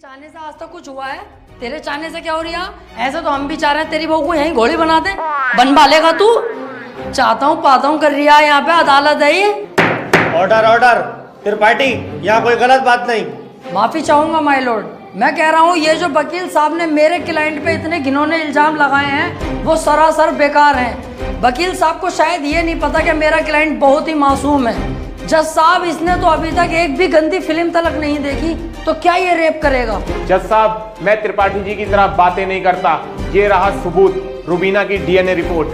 चाहने से आज तक कुछ हुआ है? तेरे चाहने से क्या हो रहा? ऐसे तो हम भी चाह रहे हैं तेरी बहू को यहीं घोड़ी बना दे। बनवा लेगा तू? चाहता हूँ पाता हूँ कर रहा है, यहाँ पे अदालत है ये। ऑर्डर ऑर्डर त्रिपाठी, यहाँ कोई गलत बात नहीं। माफी चाहूंगा माय लॉर्ड। मैं कह रहा हूँ ये जो वकील साहब ने मेरे क्लाइंट पे इतने घिनौने इल्जाम लगाए हैं वो सरासर बेकार हैं। वकील साहब को शायद ये नहीं पता कि मेरा क्लाइंट बहुत ही मासूम है। जज साहब इसने तो अभी तक एक भी गंदी फिल्म तलक नहीं देखी, तो क्या ये रेप करेगा? जज साहब, मैं त्रिपाठी जी की तरह बातें नहीं करता। ये रहा सबूत, रुबीना की डीएनए रिपोर्ट।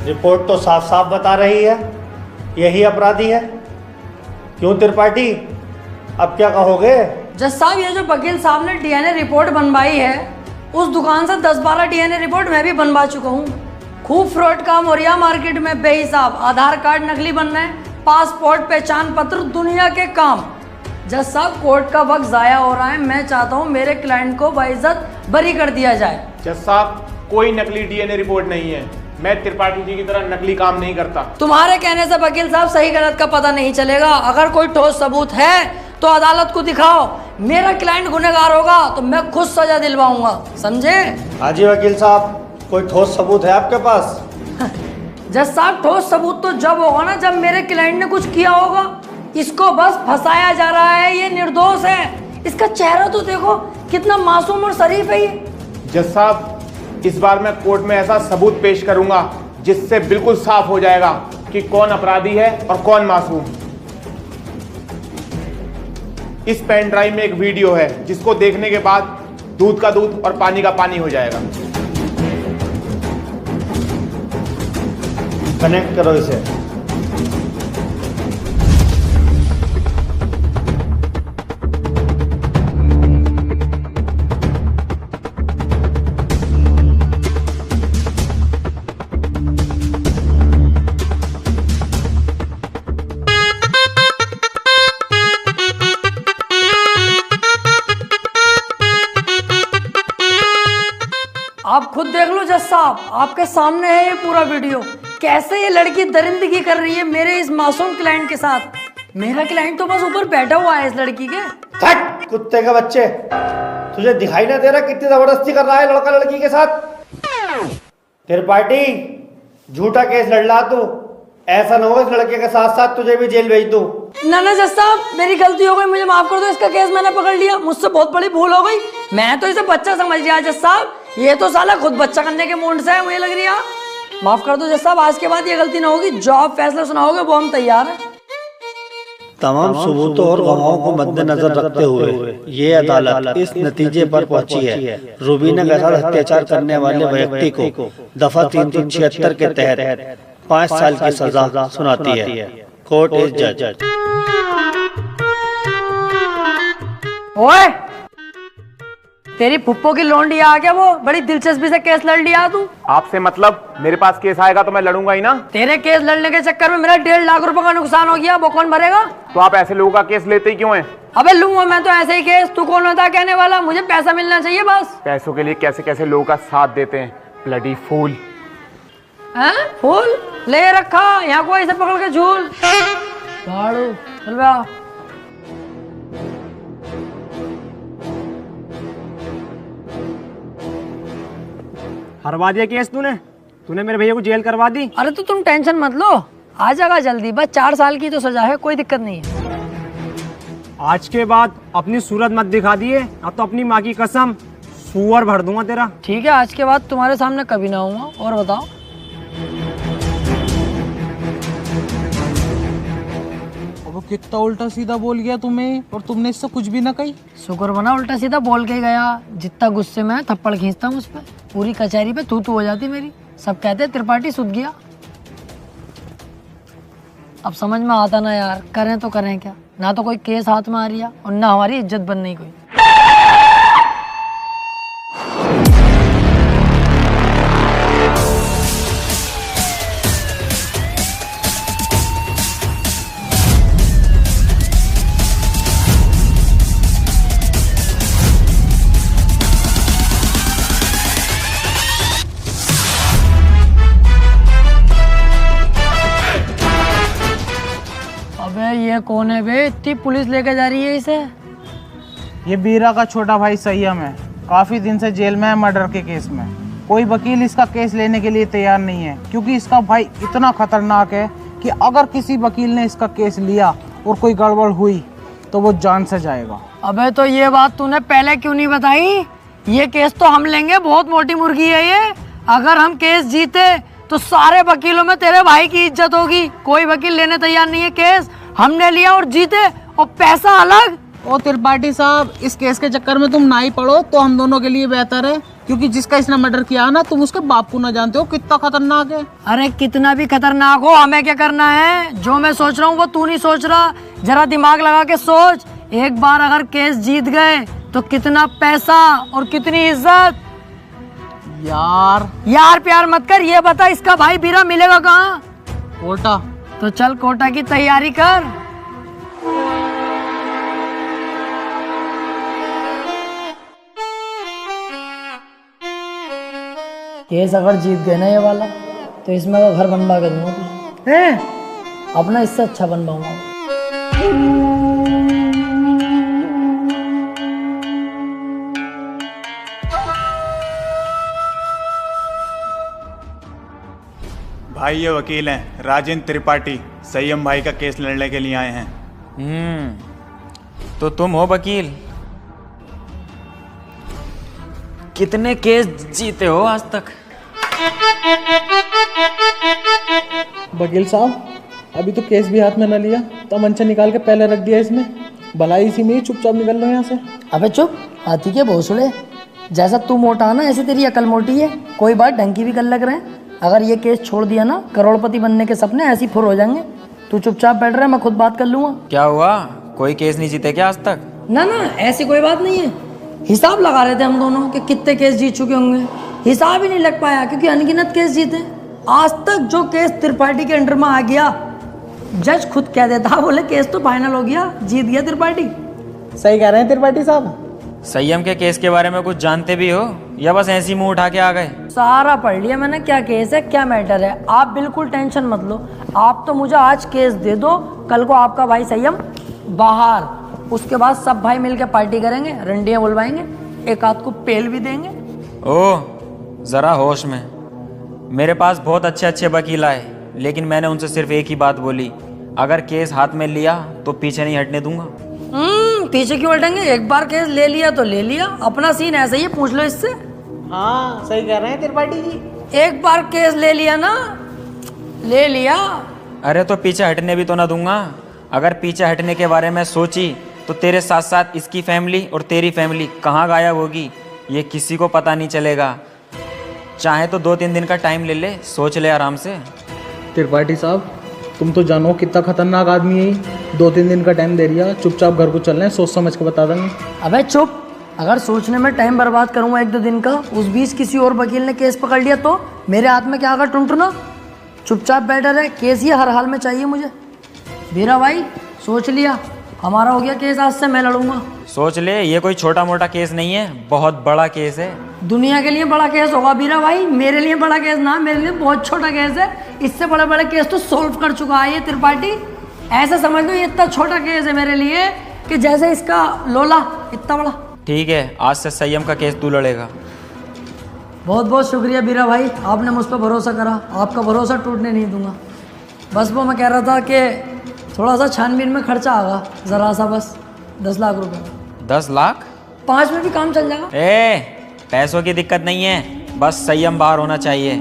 रिपोर्ट तो साफ साफ बता रही है यही अपराधी है। क्यों त्रिपाठी, अब क्या कहोगे? जज साहब, ये जो वकील साहब ने डीएनए रिपोर्ट बनवाई है उस दुकान से 10-12 डीएनए रिपोर्ट मैं भी बनवा चुका हूँ। खूब फ्रॉड काम हो रहा है मार्केट में बेहिसाब। आधार कार्ड नकली बन रहे हैं, पासपोर्ट पहचान पत्र दुनिया के काम। जज साहब, कोर्ट का वक्त जाया हो रहा है। मैं चाहता हूँ मेरे क्लाइंट को बाइज्जत बरी कर दिया जाए। जज साहब, कोई नकली डीएनए रिपोर्ट नहीं है। मैं त्रिपाठी जी की तरह नकली काम नहीं करता। तुम्हारे कहने से वकील साहब सही गलत का पता नहीं चलेगा। अगर कोई ठोस सबूत है तो अदालत को दिखाओ। मेरा क्लाइंट गुनहगार होगा तो मैं खुद सजा दिलवाऊंगा, समझे? हाँ जी वकील साहब, कोई ठोस सबूत है आपके पास? जज साहब, ठोस सबूत तो जब होगा ना जब मेरे क्लाइंट ने कुछ किया होगा। इसको बस फंसाया जा रहा है, ये निर्दोष है। इसका चेहरा तो देखो कितना मासूम और शरीफ है ये। जज साहब, इस बार मैं कोर्ट में ऐसा सबूत पेश करूंगा जिससे बिल्कुल साफ हो जाएगा कि कौन अपराधी है और कौन मासूम। इस पेन ड्राइव में एक वीडियो है जिसको देखने के बाद दूध का दूध और पानी का पानी हो जाएगा। कनेक्ट करो इसे। आप खुद देख लो जज साहब, आपके सामने है ये पूरा वीडियो। कैसे ये लड़की दरिंदगी कर रही है मेरे इस मासूम क्लाइंट के साथ। मेरा क्लाइंट तो बस ऊपर बैठा हुआ है इस लड़की के। हट कुत्ते के बच्चे, तुझे दिखाई ना दे रहा कितनी जबरदस्ती कर रहा है लड़का लड़की के साथ? त्रिपाठी, झूठा केस लड़ ला तू। ऐसा ना हो इस लड़के के साथ साथ तुझे भी जेल भेज दूं। ना ना जज साहब, मेरी गलती हो गई, मुझे माफ कर दो। इसका केस मैंने पकड़ लिया, मुझसे बहुत बड़ी भूल हो गई। मैं तो इसे बच्चा समझ लिया जज साहब। ये तो साला खुद बच्चा करने के मूड से है, मुझे लग रही है। माफ कर दो जज साहब, आज के बाद ये गलती ना होगी। जो आप फैसला सुनाओगे वो हम तैयार हैं। तमाम सबूतों और गवाहों को मद्देनजर रखते हुए ये अदालत इस नतीजे पर पहुंची है, रुबीना के साथ अत्याचार करने वाले व्यक्ति को दफा 376 के तहत 5 साल की सजा सुनाती है। कोर्ट इज जज। ओए, तेरी फुप्पो की लौंडी आ गया, वो बड़ी दिलचस्पी से केस लड़ लिया तू। आपसे मतलब? मेरे पास केस आएगा तो मैं लड़ूंगा ही ना। तेरे केस लड़ने के चक्कर में मेरा 1.5 लाख रुपए का नुकसान हो गया, वो कौन भरेगा? तो आप ऐसे लोगों का केस लेते ही क्यों हैं? अबे लूंगा मैं तो ऐसे ही केस। तू कौन होता है कहने वाला? मुझे पैसा मिलना चाहिए बस। पैसों के लिए कैसे कैसे लोगों का साथ देते हैं, ब्लडी फूल। हैं? फूल ले रखा यहाँ को ऐसे पकड़ के झूल झाड़ू। चल बे आ। हरवा दिया केस तूने मेरे भैया को जेल करवा दी। अरे तो तुम टेंशन मत लो, आ जाएगा जल्दी। बस 4 साल की तो सजा है, कोई दिक्कत नहीं है। आज के बाद अपनी सूरत मत दिखा दिए, अब तो अपनी माँ की कसम सुअर भर दूंगा तेरा। ठीक है, आज के बाद तुम्हारे सामने कभी ना आऊंगा। और बताओ? वो कितना उल्टा सीधा बोल गया तुम्हें, और तुमने इससे कुछ भी ना कही। शुक्र बना उल्टा सीधा बोल के गया। जितना गुस्से में थप्पड़ खींचता हूँ उस पर, पूरी कचहरी पे तू हो जाती मेरी। सब कहते त्रिपाठी सुध गया। अब समझ में आता ना यार, करें तो करें क्या? ना तो कोई केस हाथ में आ रही है और ना हमारी इज्जत बन रही कोई। कौन है बे? इतनी पुलिस लेके जा रही है इसे। ये बीरा का छोटा भाई संयम है, काफी दिन से जेल में है मर्डर के केस में। कोई वकील इसका केस लेने के लिए तैयार नहीं है, क्योंकि इसका भाई इतना खतरनाक है कि अगर किसी वकील ने इसका केस लिया और कोई गड़बड़ हुई तो वो जान से जाएगा। अबे तो ये बात तूने पहले क्यों नहीं बताई? ये केस तो हम लेंगे, बहुत मोटी मुर्गी है ये। अगर हम केस जीते तो सारे वकीलों में तेरे भाई की इज्जत होगी। कोई वकील लेने तैयार नहीं है केस, हमने लिया और जीते, और पैसा अलग। ओ त्रिपाठी साहब, इस केस के चक्कर में तुम ना ही पड़ो तो हम दोनों के लिए बेहतर है, क्योंकि जिसका इसने मर्डर किया ना, तुम उसके बाप को ना जानते हो कितना खतरनाक है। अरे कितना भी खतरनाक हो, हमें क्या करना है? जो मैं सोच रहा हूँ वो तू नहीं सोच रहा। जरा दिमाग लगा के सोच, एक बार अगर केस जीत गए तो कितना पैसा और कितनी इज्जत। यार प्यार मत कर, ये बता इसका भाई बीरा मिलेगा कहाँ? कोटा। तो चल कोटा की तैयारी कर। केस अगर जीत गए ना ये वाला, तो इसमें का घर बनवा के दूंगा तुझे। अपना इससे अच्छा बनवाऊंगा। भाई ये वकील हैं राजेंद्र त्रिपाठी, संयम भाई का केस लड़ने के लिए आए हैं। तो तुम हो वकील? कितने केस जीते हो आज तक? वकील साहब, अभी तो केस भी हाथ में न लिया, तो मंचा निकाल के पहले रख दिया इसमें। भलाई इसी में ही चुपचाप निकल लो यहाँ से। अबे चुप, हाथी के भोसड़े। जैसा तू मोटा ना, ऐसे तेरी अकल मोटी है। कोई बात ढंग की भी कर लग रहे हैं। अगर ये केस छोड़ दिया ना, करोड़पति बनने के सपने ऐसे ही फुर हो जाएंगे। तू चुपचाप बैठ रहा है, मैं खुद बात कर लूंगा। क्या हुआ, कोई केस नहीं जीते क्या आज तक? ना ना, ऐसी कोई बात नहीं है। हिसाब लगा रहे थे हम दोनों कि कितने केस जीत चुके होंगे। हिसाब ही नहीं लग पाया, क्योंकि अनगिनत केस जीते। आज तक जो केस त्रिपाठी के अंडर में आ गया, जज खुद कह देता, बोले केस तो फाइनल हो गया, जीत गया त्रिपाठी। सही कह रहे हैं त्रिपाठी साहब। संयम के केस के बारे में कुछ जानते भी हो या बस ऐसी मुंह उठा के आ गए? सारा पढ़ लिया मैंने, क्या केस है क्या मैटर है। आप बिल्कुल टेंशन मत लो। आप तो मुझे आज केस दे दो, कल को आपका भाई संयम बाहर, उसके बाद सब भाई मिलकर पार्टी करेंगे, रंडियां बुलवाएंगे, एक आध को पेल भी देंगे। ओह, जरा होश में। मेरे पास बहुत अच्छे अच्छे वकील आए, लेकिन मैंने उनसे सिर्फ एक ही बात बोली, अगर केस हाथ में लिया तो पीछे नहीं हटने दूंगा। पीछे क्यों हटेंगे? एक बार केस ले लिया तो ले लिया। अपना सीन ऐसा ही है, पूछ लो इससे। हाँ सही कह रहे हैं त्रिपाठी जी। एक बार केस ले लिया ना, ले लिया। अरे तो पीछे हटने भी तो ना दूंगा। अगर पीछे हटने के बारे में सोची तो तेरे साथ साथ इसकी फैमिली और तेरी फैमिली कहाँ गायब होगी, ये किसी को पता नहीं चलेगा। चाहे तो 2-3 दिन का टाइम ले ले, सोच ले आराम से। त्रिपाठी साहब, तुम तो जानो कितना खतरनाक आदमी है। 2-3 दिन का टाइम दे दिया, चुपचाप घर को चल रहे हैं, सोच समझ के बता देंगे। अबे चुप, अगर सोचने में टाइम बर्बाद करूंगा 1-2 दिन का, उस बीच किसी और वकील ने केस पकड़ लिया तो मेरे हाथ में क्या आगा टुनटुना। चुपचाप बैठा रहे, केस ही हर हाल में चाहिए मुझे। मेरा भाई सोच लिया, हमारा हो गया केस, आज से मैं लड़ूंगा। सोच ले, ये कोई छोटा मोटा केस नहीं है, बहुत बड़ा केस है। दुनिया के लिए बड़ा केस होगा बीरा भाई, मेरे लिए बड़ा केस ना, मेरे लिए बहुत छोटा केस है। इससे बड़े बड़े केस तो सोल्व कर चुका है ये त्रिपाठी। ऐसे समझ लो ये इतना छोटा केस है मेरे लिए कि जैसे इसका लोला इतना बड़ा। ठीक है, आज से संयम का केस तू लड़ेगा। बहुत बहुत शुक्रिया बीरा भाई, आपने मुझ पर भरोसा करा। आपका भरोसा टूटने नहीं दूंगा। बस वो मैं कह रहा था कि थोड़ा सा छानबीन में खर्चा आगा, ज़रा सा, बस 10 लाख रुपए। 10 लाख? 5 में भी काम चल जाएगा। पैसों की दिक्कत नहीं है, बस संयम बाहर होना चाहिए।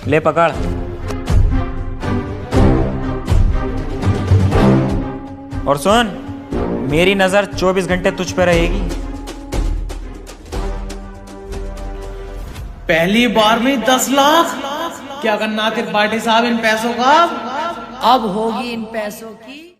ले पकड़। और सुन, मेरी नजर 24 घंटे तुझ पे रहेगी। पहली बार में 10 लाख? क्या करना त्रिपाठी साहब इन पैसों का? अब होगी इन पैसों की